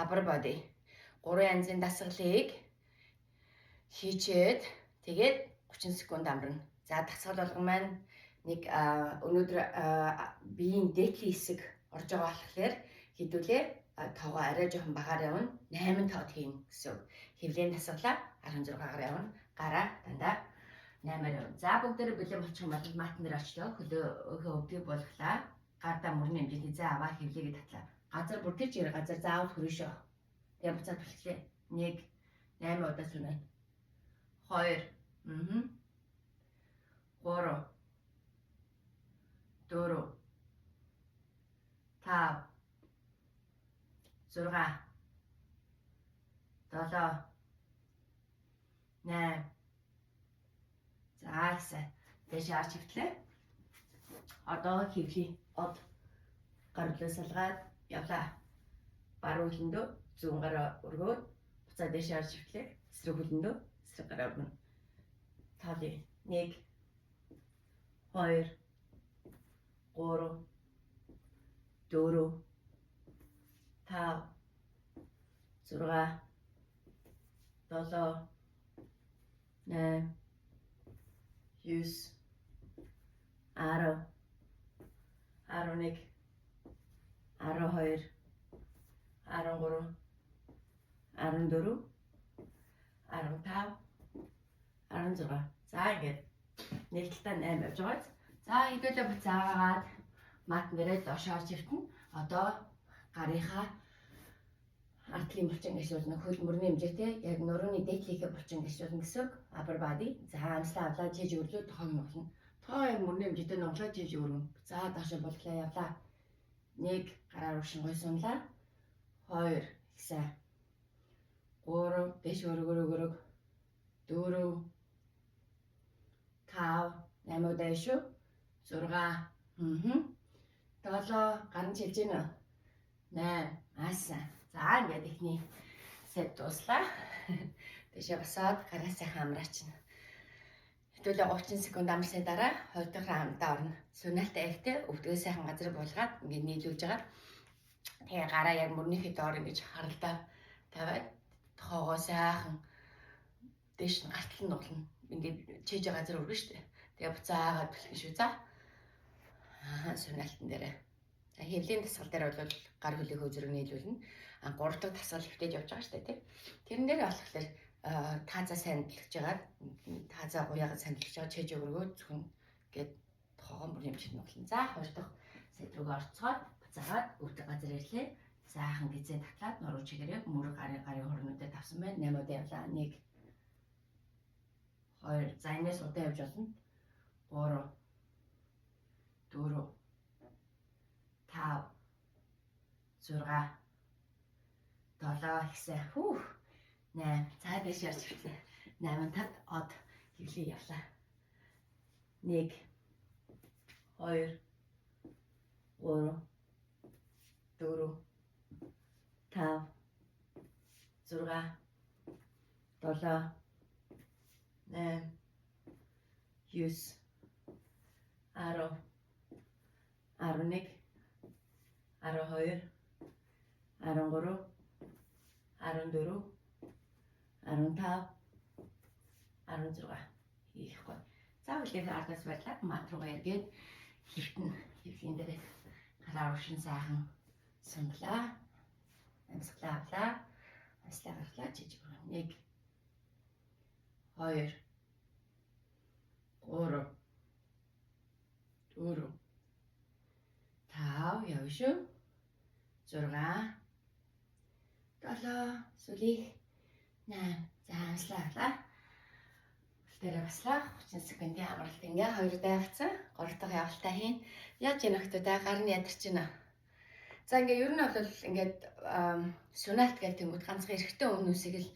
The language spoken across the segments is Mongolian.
upper body. 3 янзын дасгалыг хийчээд тэгээд 30 секунд амарна. За дасгал болгон маань нэг өнөөдөр биеийн дээдлийн хэсэг орж байгаа болохоор хэдүүлээ тоогоо арай жоохон багаар явна. 8 тоод хийн гэсэн. Хөвлийн дасгалаа 16-аар явна. Гараа дандаа 8-аар явна. За бүгдээрээ бэлэн болчих юм бол матн дээр очлоо. Хөлөө өвдөг болглаа. Гардаа мөрний хэмжээний зэ аваа хөвлөгийг татлаа. Газар бүр тэр чигээр газар заавал хөрөшөө. Тэгээ буцаад болчихлээ. 1 8 удаа сүнэ. 2 3 4 5 6 7 8 за ихсэн. Дэше арч хөвтлээ. Одоо хөвлий од гарлаа салгаад явлаа. Баруун хөлөндөө зүүн гараа өргөөд буцаад дэше арч хөвтлээ. Эсрэг хөлөндөө эсрэг гараа өргөнө. Тали 1 2 3 4 5 6 7 8 9 10 11 12 13 14 15 16. За ингээд нэг талдаа 8 явж байгаа. За хэдүүлээ буцаагаад матн дээрээ дошоор чивтэн. Одоо гарынхаа артлын булчин гişүүлнэ. Хөл мөрний хэмжээтэй яг нурууны дээдлийнхээ булчин гişүүлнэ гэсэн upper body. За амслаа авлаа чиж өрлөө тохог нуглана. Тоо яг мөрний хэмжээтэй нуглаа чиж өргөн. За доошоо болглоо явлаа. 1 гараар уршингой сунлаа. 2 ихсэн. 3 дэш өргөрөг 4 5 8 удаа шүү. 6 7 гарын чилж гинэ. 8 асан. За ингээд ихний сет дуслаа. Дэше басаад гараа сайхан амраачна. Хэдүүлээ 30 секунд амарсны дараа 2 дахь раундаа орно. Сүнэлтэй ихтэй өвдгөө сайхан газар буулгаад ингээд нийлүүлж байгаа. Тэгээ гараа яг мөрнийхээ доор ингэж харалдаа тавиад тоогоо сайхан дэш нь гартал нь нуглана. Ингээд чийж байгаа газар өргөн штэ. Тэгээ буцаагаад бэлхэн шүү. За. Сүнэлтэн дээрээ. За хөвлийн дасгал дээр бол гар хөлийнхөө зүрэг нийлүүлнэ. 3 дахь дасгал хөвтөж явж байгаа штэ тий. Тэрэн дээр болохоор таазаа сандлагж байгаа. Таазаа гуяагаа сандлагж байгаа чийж өргөө зөвхөн гээд тоогоо мөрний хэмжээнд нуглана. За 2 дахь сет рүү орцгоод буцаагаад өвдөг газар ирлээ. Сайхан гизээ татлаад нуруу чигээрээ мөр гарын хорнуудад тавсан байна. 8 удаа явлаа. 1 2 за энэс удаа явж болно. 3 4 5 6 7 ихсэн. 8 за дэш ярьж хэвлээ. 8 тад од хөвлий явлаа. 1 2 3 4 5 6 7 8 9 10 11 12 13 14 15 16 их гоё. За үлээх ардаас байлаа мат руугаа эргээд хөвтөн хөвлийн дээр гараа уршин сайхан сунглаа. Амсгалаа авлаа. Амслаа гаргалаа чиж байгаа. 1 2 3 4 5 явж шүү. 6 7 сүлих 8 за амслаа авлаа. Тэрэ баслаа 30 секундын амралт ингээ 2 удаа явцсан. 3 дахь явалтаа хийн. Яаж яах вэ? Гарны ядарч байна. За ингээ ер нь бол ингээд сүнэлт гэх тэнгууд ганцхан эрэхтэй өмнөсийг л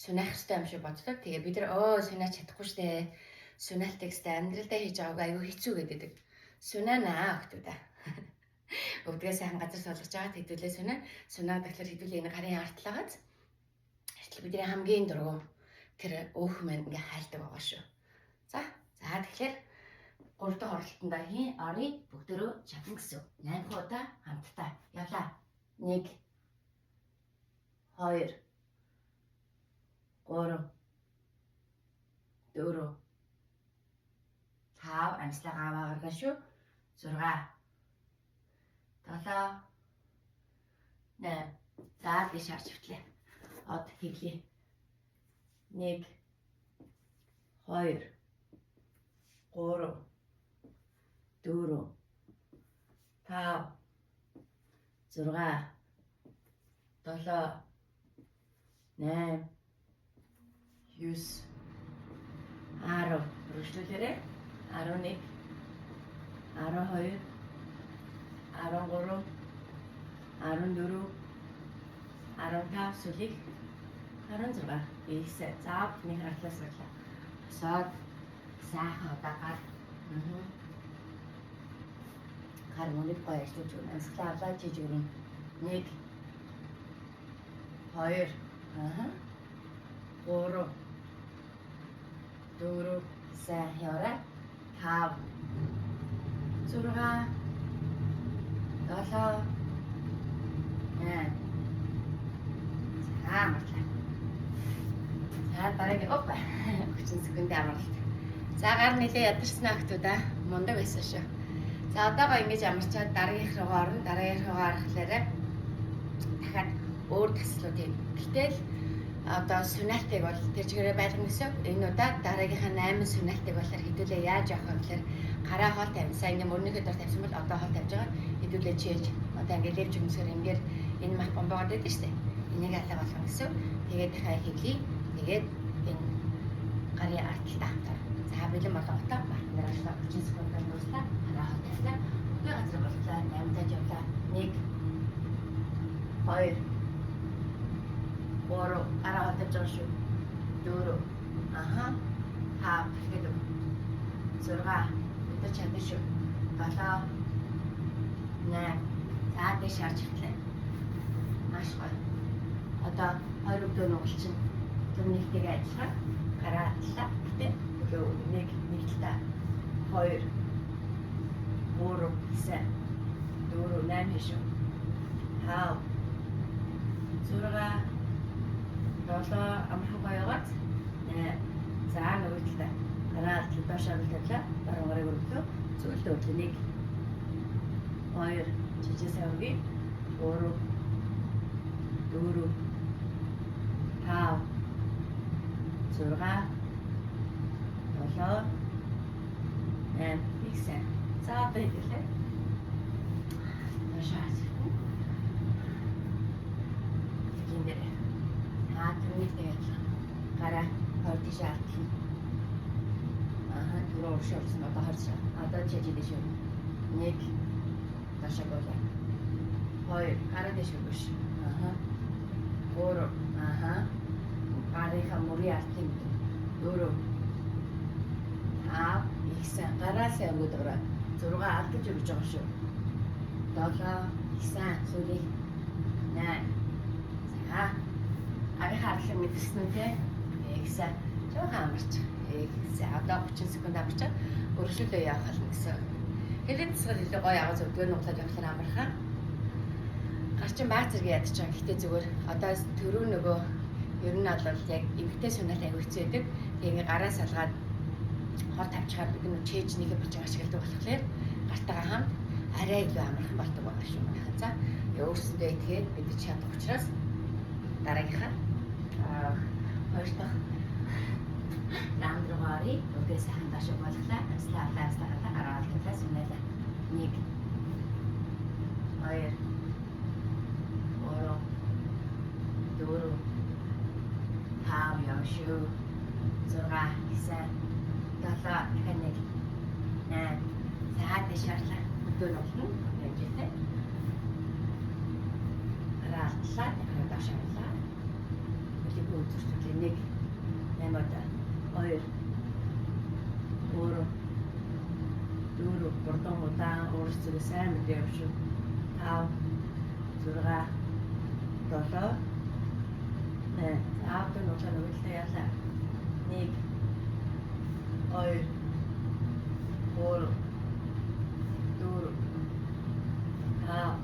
сүнэх хэрэгтэй юм шиг боддог. Тэгээ бид нар сүнэж чадахгүй штэ. Сүнэлтийг сте амьдралдаа хийж байгаагаа аюу хэцүү гэдэг. Сүнэнаа өгтөдөө. Өвдгөө сайхан газар суулгаж байгаа хэдүүлээ сүнэ. Сүнаа тэгэхээр хэдүүлээ энэ гарын артлаагааз. Артлаа бидний хамгийн дургу тэр өөх маань ингээ хайлдаг байгаа шүү. За тэгэхээр 3 дахь оролтондоо оръё. Бүгдөө чадна гэсэн. 8 удаа хамтдаа явлаа. 1 2 3 4 5 амслага аваа гаргана шүү. 6 7 8 за тийш харж хвтлээ. Од хийлээ. 1 2 3 4 5 6 7 8 9 10 өргөжлүүлээрэй. 11 12 13 14 15 сүлийг 16 ийсэ. За нэг хараглаас болоо. Саад сайхан удагаар гар мөнийг гоё ажиллаж өгнө. Амсгалаа авлаа чиж өгнө. 1 2 3 4 сайн яваа. 5 6 7 8 амарлаа. За дараагийн опа 30 секундын амралт. За гар нэлээ ядарснаа хтуудаа мундаг байсан шүү. За одоогоо ингэж амарчаад дараагийнх руугаа орно. Дараагийнх руугаа арахлаараа дахиад өөр таслуудыг. Гэтэл одоо сүнэлтийг бол тэр чигээрээ байлгана гэсэн. Энэ удаад дараагийнхаа 8 сүнэлтийг болохоор хэдүүлээ яаж явах вэ гэхээр гараа хоол тавьсан. Ингээ мөрнийхөө дор тавьсан бол одоо хоол тавьж байгаа. Хэдүүлээ чийж одоо ингээ левж өмсгөр ингээ энэ мах бомбогод байдаг шүү дээ. Энийг алга болгоно гэсэн. Тэгээд дахиад хийлье. Тэгээд энэ гарын артталтаа хамтар. За бэлэн болгохдоо партнер ажиллаа 30 секундаар дуслаа. Гараа хоол тавьлаа. Би газар боллоо. 8 таж явлаа. 1 2 3 гараа хоол тавьж байгаа шүү. 4 5 тэгээд 6 өдөр чадсан шүү. 7 8 за дэш харж ирлээ. Маш гоё. Одоо 20 өдөр нугалчин өмнөхтэйгээ ажиллах гараа атлаа. Гэтэ нэг талаа 2 3 9 4 8 шүү. 5 6 7 амархан гоёгоц. За нөгөө талаа гараа атлаа доошоо тавилаа. Баруун гарыг өргөлөө. Зөвлөлт өглөө 1 2 чижээсээ өгье. 3 4 5 6 7 8 9 за бэлээ. Машаас. Тэнд түрүүтэй гараа хойд шаардсан. Түрүү уршуулсан одоо харсан. Одоо чижидэж шүү. 1 дашаа болоо. 2 гараа дэш өгөш. 3 гарынхаа мөрийн артлын 4 5 9 гараасаа өгöd ороо. 6 алдаж өгч байгаа шүү. 7 9 сүлээ 8 за арийнхаа ардлыг мэдэрсэн үү те? Ихсэн жоохон амарч. Одоо 30 секунд амарчаад өргөжлөлөө явах гэсэн. Хэрэв засаг илүү гоё аваа зөвдгөр нуглаад явахлаар амархан. Гарчин баг зэрэг ядаж байгаа. Гэхдээ зүгээр одоо төрөө нөгөө ер нь бол яг эмгтэй сүнэлт аягүй хэцүү байдаг. Тэгээ гараа салгаад хол тавьчихаар бид нөө чэйжнийхээ болж байгаа ашигладаг болохоор гартайгаа хамт арай илүү амархан болдог байгаа шүү манайхан. За өөрсөндөө итгээд бид чадах учраас дараагийнхаа хоёр дахь раунд руугаа үгээ сайхан дашиг болглаа. Амслаа гараад хэлээ сүнэлээ. 1 2 4 5 яа шүү. 6 9 7 дахиад 8 цаад шаарлаа. Өдөр болно. Хэмжээтэй. Раалтлаа дахиад дашаалаа. Өлийн үзүүлэлт 1 8 2 3 4 бордон удаан өөрсдөө сайн мэдээ явшгүй 5 6 7 аавд нь удаан үлдээ ялаа 1 2 3 4 5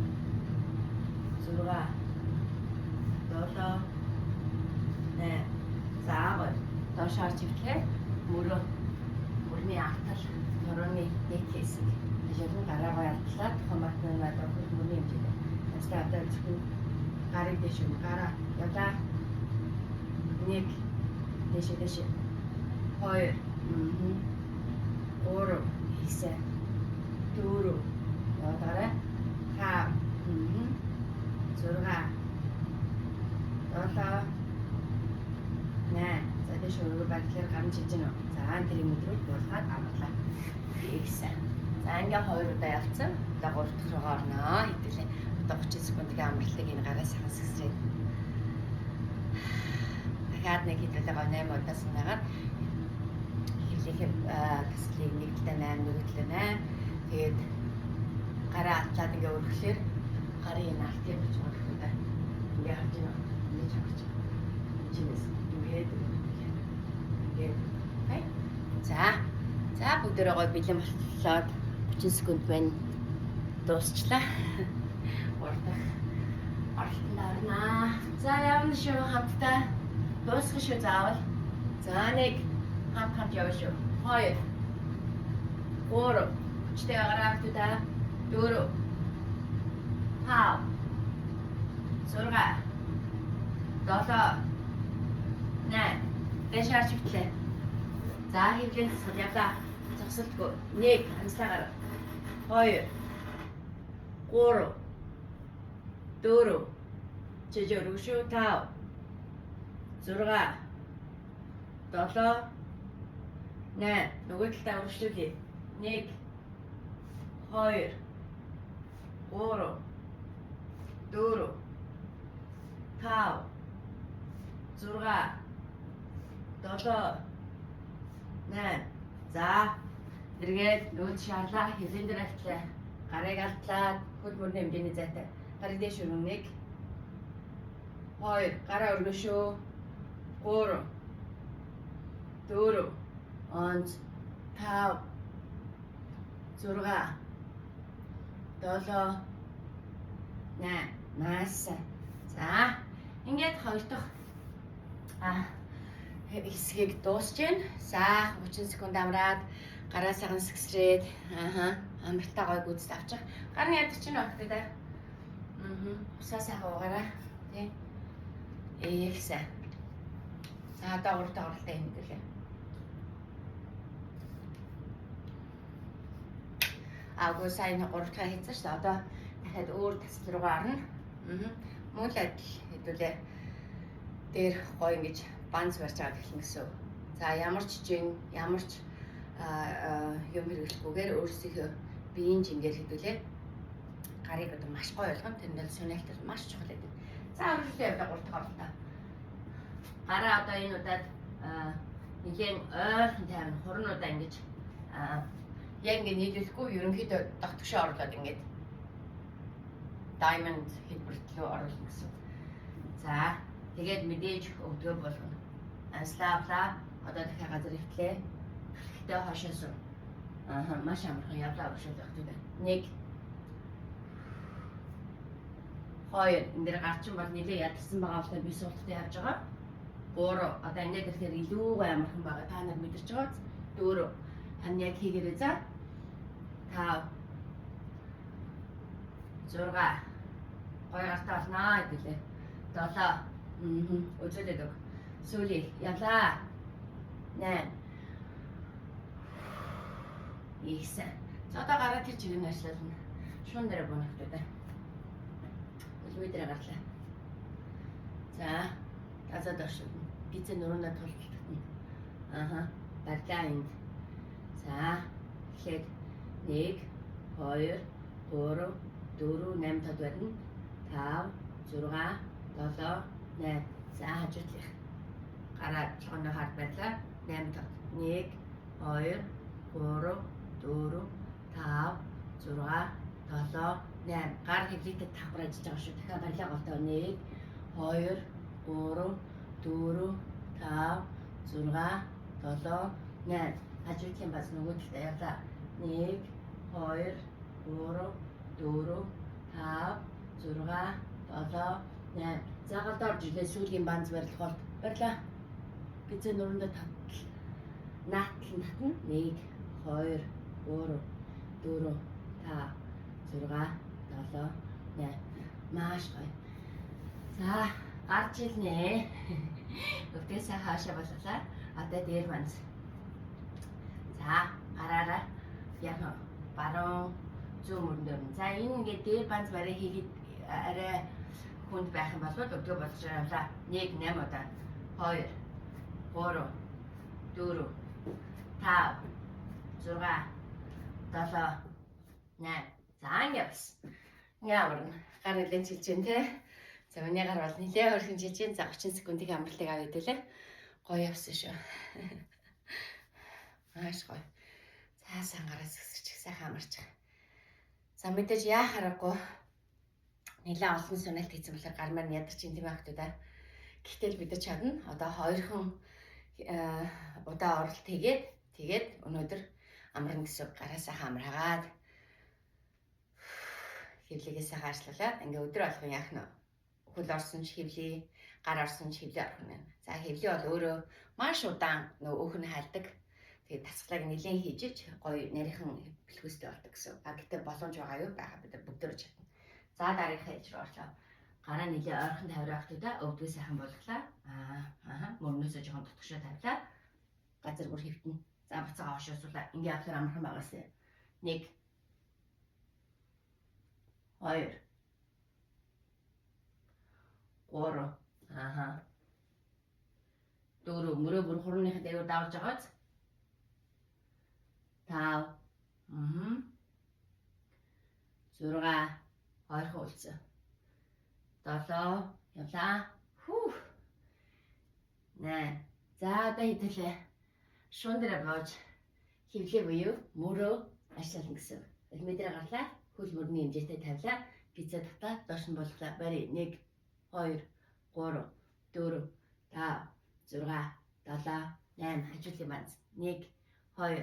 6 7 7 8 заавал доошоор чивтлээ мөрний артал нурууны нэг хэсэг жишээ нь гараагаа ялтлаад тухайн батнаад мөрний хэмжээтэй амстай одоо зөвхөн гарыг дэш гараа яваа 1 дэш 2 3 9 4 яваарай 5 6 7 8 за дэш өргө байдлаар гарч иж гэнэ. За тэр өдрөд болгоод амглаа. Тэгсэн. За ингээ 2 удаа явцсан. Одоо 3 дахь руугаа орноо. Хэдүүлээ. Одоо 30 секундын амралтыг энэ гараа сайхан сэсрээд. Дахиад нэг хэдүүлээ 8 удаа санаагаад хэллэхэд таслыг нэг талаа 8 нэг талаа 8. Тэгээд гараа атлаад ингээ өргөхлөөр гарын энэ алтыг бич болгохтой. Ингээ харж байна. Ингээ чагч. Чинээс ингээд хай. За бүгдээрээ гой бэлэн болтлоод 30 секунд байна. Дуусчлаа. Урдах. Артанд орнаа. За явна шүү хамтдаа. Дуусгах шүү заавал. За нэг хамт явна шүү. 2 3 чтэй гараахтаа 4 5 6 7 8 дэшаар чивтлээ. За хийлгэн явлаа. Зогсолтгүй. 1 амслагаар 2 3 4 чижээ өргөшөө 5 6 7 8 нөгөө талаа өргөшлүүлээ. 1 2 3 4 5 6 7 8 за эргээд нөөц шаарлаа хилэн дээр алтлаа гарыг алтлаад хөл мөрний хэмжээний зайтай гарыг дэш өргөн 1 2 гараа өргөшөө 3 4 5 5 6 7 8 нааса. За ингээд хоёр дахь хэсгийг дуусч байна. За 30 секунд амраад гараа сайхан сэгсрээд амралтаа гой гүйцэд авчих. Гарны ядах чинь багтаа. Усаа сайхан уугаарай. Тий. Ихсэн. За одоо урд оролтоо хэмдүүлээ. Агуу сайн 3 дахь хийсэн шүү дээ. Одоо дахиад өөр тасал руугаа орно. Мөн л адил хэдүүлээ. Дээр гой ингэж банз барьж аваад эхлэн гэсэн. За ямар ч жин, ямар ч юм хэрэглэхгүйгээр өөрсдийнхөө биеийн жингээр хэдүүлээ. Гарыг одоо маш гоё болгоно. Тэрнээ сонирхолтой маш чухал гэдэг. За үргэлжлүүлээ явлаа 3 дахь оролтоо. Гараа одоо энэ удаад нэгэн ойрхон тайван хурнуудаа ингэж яг ингэ нийлүүлэхгүй ерөнхийдөө тогтгошоо оруулаад ингэж diamond хэлбэрт рүү оруулах гэсэн. За тэгээд мэдээж өвдгөө болгоно. Анслаавлаа одоо дахиад газар ихтлээ. Гэхдээ хошоос маш амархан явлаа өгшүүлэх гэдэг. 1 2 энэ дээр гарчин бол нэлээ ядарсан байгаа болохоор би суултад явж байгаа. 3 одоо энэ дээр илүү амархан байгаа. Та нар мэдэрч байгаа. 4 тань яг хийгээрэй за. 5 6 гой гартаа олноо хэвлээ. 7 үзүүлээд өг. Сүүлийн явлаа. 8 9 за одоо гараа тэр чигээр ажиллана. Шуун дээр бунахтай. Үлвээ дээр гарлаа. За тазад оршуулна. Гизээ нуруундаа тулталтна. Барьлаа энд. За ихэд 1 2 3 4 8 тод барьна. 5 6 7 8 за хажуудлах. Гараа толгойн хард байлаа. 8 тод. 1 2 3 4 5 6 7 8 гар хэвлэлтэд давхар ажиллаж байгаа шүү. Дахиад барилга голтой 1 2 3 4 5 6 7 8 хажуудлын бас нөгөө талд явлаа. 1 2 3 4 5 6 7 8. За галдаар жилээ сүүлийн банз барилгоор барьлаа. Гизээ нүрэндээ татал. Наатлан татна. 1 2 3 4 5 6 7 8. Маш гоё. За гарч илнэ. Өвдөөсөө хаашаа боллоо. Одоо дээр банз. За гараараа яг баруун зүүн мөрөнд. За энэ ингээд дээр банз барай хийгээд арай хүнд байх юм бол өдгөө болж явлаа. 1 8 удаа. 2 3 4 5 6 7 8. За ингээд бас. Яавар гар нэлээд чилж जैन те. За миний гар бол нэлээд өрхөн чилж जैन. За 30 секундын амралтыг авъя дээлээ. Гоё явсан шүү. Маш гоё. За сангараас өсөж сайхан амарч байгаа. За мэдээж яах аргагүй. Нэлээд олон сүнэлт хийсэн болохоор гар маань ядарч ин тийм актуудаа. Гэхдээ бид нар чадна. Одоо 2хан удаа оролт тэгээд өнөөдөр амарна гэсэн гараа сайхан амраагаад хөвлөгээ сайхан ажиллуулаад ингээ өдөр болгон яах нь хөл орсон ч хөвлөе, гар орсон ч хөвлөе орох нь. За хөвлөе бол өөрөө маш удаан нөө өөх нь халдаг. Тэгээд тасгалыг нэлээд хийж гоё нарийнхан бэлхүүстэй болдог гэсэн. Гэхдээ боломж байгаа юу? Байха бид бүгдөө чадна. За дараагийнхаа ээж рүү орлоо. Гараа нэлээд ойрхон тавиад актуудаа өвдгөө сайхан болглаа. Мөрнөөсөө жоохон тутагшаа тавилаа. Газар бүр хэвтэн. За буцаага авшаасуулаа. Ингээ авахаар амархан байгаасаа. 1 2 3 4 мөрөө бүр хурууныхаа дээр давж байгааз. 5 6 ойрхон үлдсэн. 7 явлаа. 8. За одоо хэдүүлээ. Шуун дээр бууж хөвлөө буюу мөрөө ашиглана гэсэн. Элемэдрээ гарлаа. Хөл мөрний хэмжээтэй тавилаа. Гизээ татаа доош нь болглаа. Барь 1 2 3 4 5 6 7 8 хажуулын банз. 1 2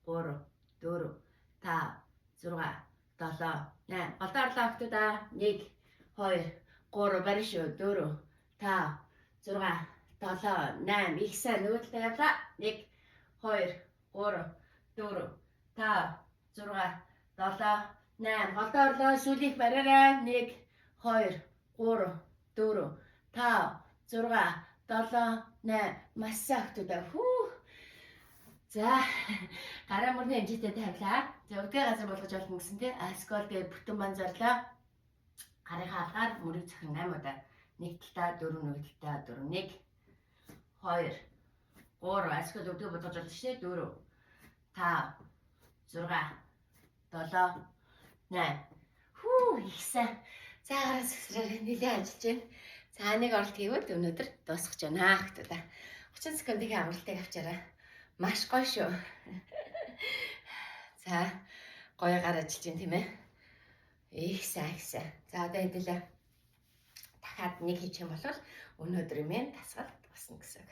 3 4 5 6 7 8. Голдоорлоо актуудаа. 1 2 3 барь шүү. 4 5 6 7 8. Их сайн нөгөө талаа явлаа. 1 2 3 4 5 6 7 8. Голдоорлоо сүүлийнх бариараа. 1 2 3 4 5 6 7 8. Масса актуудаа. За гараа мөрний хэмжээтэй тавилаа. За өдгөө газар болгож болно гэсэн тий. Аскол дээр бүтэн банзарлаа. Гарынхаа алгаар мөрийг цахин 8 удаа. Нэг талдаа 4 нэг талдаа 4 1 2 3 аскол өдгөө болгож болно шээ. 4 5 6 7 8. Их сайн. За гараа сэгсрээр нэлээд ажиллаж байна. За нэг оролт хийвэл өнөөдөр дуусгаж байна гэхдээ 30 секундын амралтыг авчаарай. Маш гоё шүү. За гоё гар ажиллаж байна тийм ээ. Их сайн. За одоо хэдүүлээ. Дахиад нэг хийчих юм бол өнөөдөр минь тасгал басна гэсэн.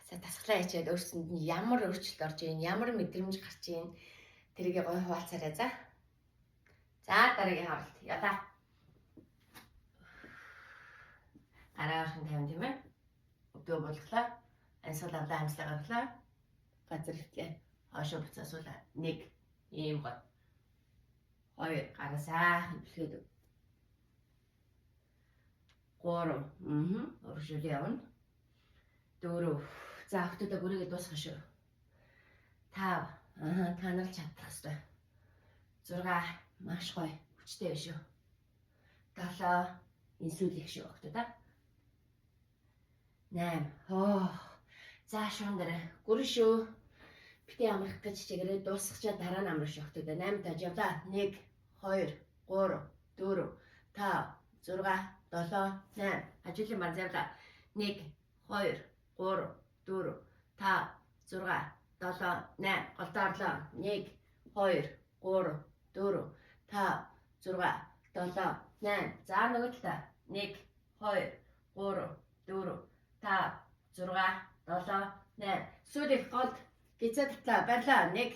За тасгалаа хийчихэд өөрсөнд нь ямар өөрчлөлт орж ийн, ямар мэдрэмж гарч ийн тэрийг гоё хуваалцаарай за. За дараагийн оролт ядаа. Гараа орхон тавин тийм ээ. Өдөө болглаа. Ансуул авлаа амслаа гаргалаа. Газар хөвтлээ. Хоошоо буцаасуулаа. 1 ийм гоо. 2 гараа сайхан бэлгээд. 3 өршөөл явна. 4 за автодоо бүрийгээ дуусгах шүү. 5 та нар чадах хэрэгтэй. 6 маш гоё хүчтэй биш үү. 7 инсул их шүү автодоо. 8 за шуун дээр гүр шүү. Битээ амрах гэж чигээрээ дуусгачаа дараа нь амрах шүү автодоо. 8 таж явлаа. 1 2 3 4 5 6 7 8 хажуулийн банз явлаа. 1 2 3 4 5 6 7 8 голдоорлоо. 1 2 3 4 5 6 7 8 за нөгөө талаа. 1 2 3 4 5 6 7 8 сүүлийнх голд гизээ татлаа барьлаа. 1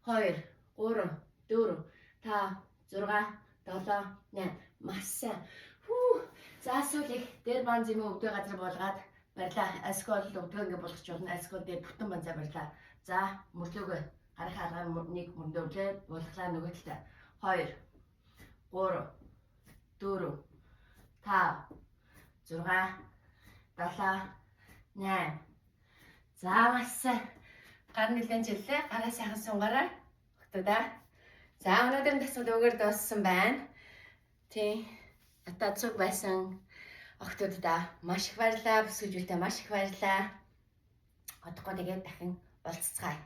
2 3 4 5 6 7 8 масса. За сүүлийг дээр банз юм өвдөө газар болгоод барьлаа. Аскол өвдөө ингэ болгоч болно. Аскол дээр бүтэн банзаа барьлаа. За мөрлөөгөө гарахаа аргаар нэг мөрдөвлөө булглаа нөгөө талаа. 2 3 4 5 6 7 8. За маш сайн. Гар нэлээд жилээ. Гараа сайхан сунгаараа. Өгтөдөө. За өнөөдөр тасгал өгөр дууссан байна. Тий. Надад цуг байсан охтуудаа маш их баярлалаа. Бүсгүйчүүдээ маш их баярлалаа. Одохгүй тэгээд дахин уулзцгаая.